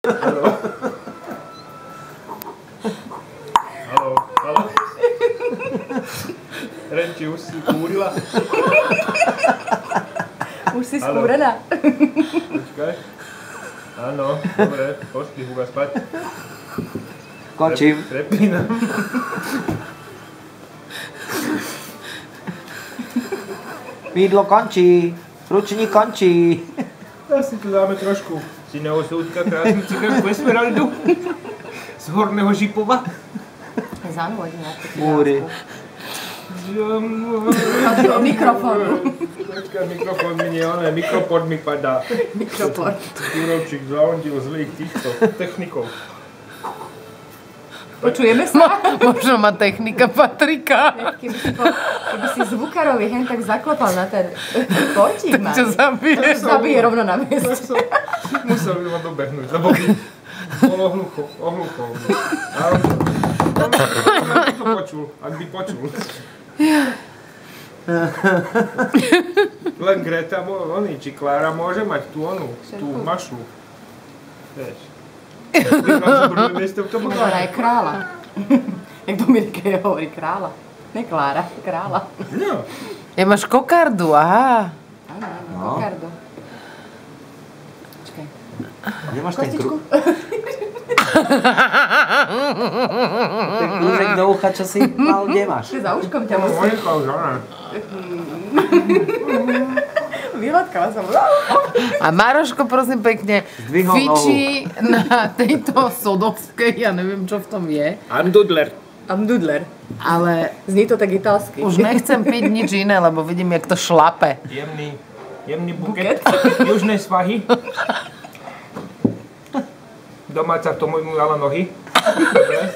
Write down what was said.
Haló? Haló? Haló? Renči, už si kúrila? Už si skúrená? Počkaj. Áno, dobre, pošli Huga spať. Končím. Prepínam. Mýdlo končí. Ručník končí. Asi tu dáme trošku syného súdka, krásnu cigánsku esmeraldu z Horného Žipova. Zanúď nejakú Múry. mikrofónu. Počkaj, mikrofón mi nie, ale mikropod mi padá. Mikrofón. Kurovčík zlahodil zlých týchto technikov. Počujeme sa? Možno má technika Patrika. Keby si zvukarovi hen tak zaklopal na ten kotík, Tak ťa zabije. To ťa zabije rovno na mieste. Musel by ma dobehnúť, lebo by bolo ohlucho. Ale to počul, ak by počul. Len Greta, či Klára môže mať tú mašlu. Vieš. Klára je kráľa. Jak Dominike hovorí kráľa. Ne Klára, kráľa. No. Ja máš kokardu, aha. Áno, kokardu. Počkaj. Kde máš ten Kostičku? Ten kľúžek do ucha, čo si mal, kde máš? Za uškom ťa musí. Vyladkala som. A Maroško, prosím pekne, Zdvihol fičí na tejto sodovskej, ja neviem, čo v tom je. Andudler. Amdudler. Ale Zní to tak italsky. už nechcem piť nič iné, lebo vidím, jak to šlape. Jemný buket. Južnej svahy. Domáca tomu dala nohy. Dobre.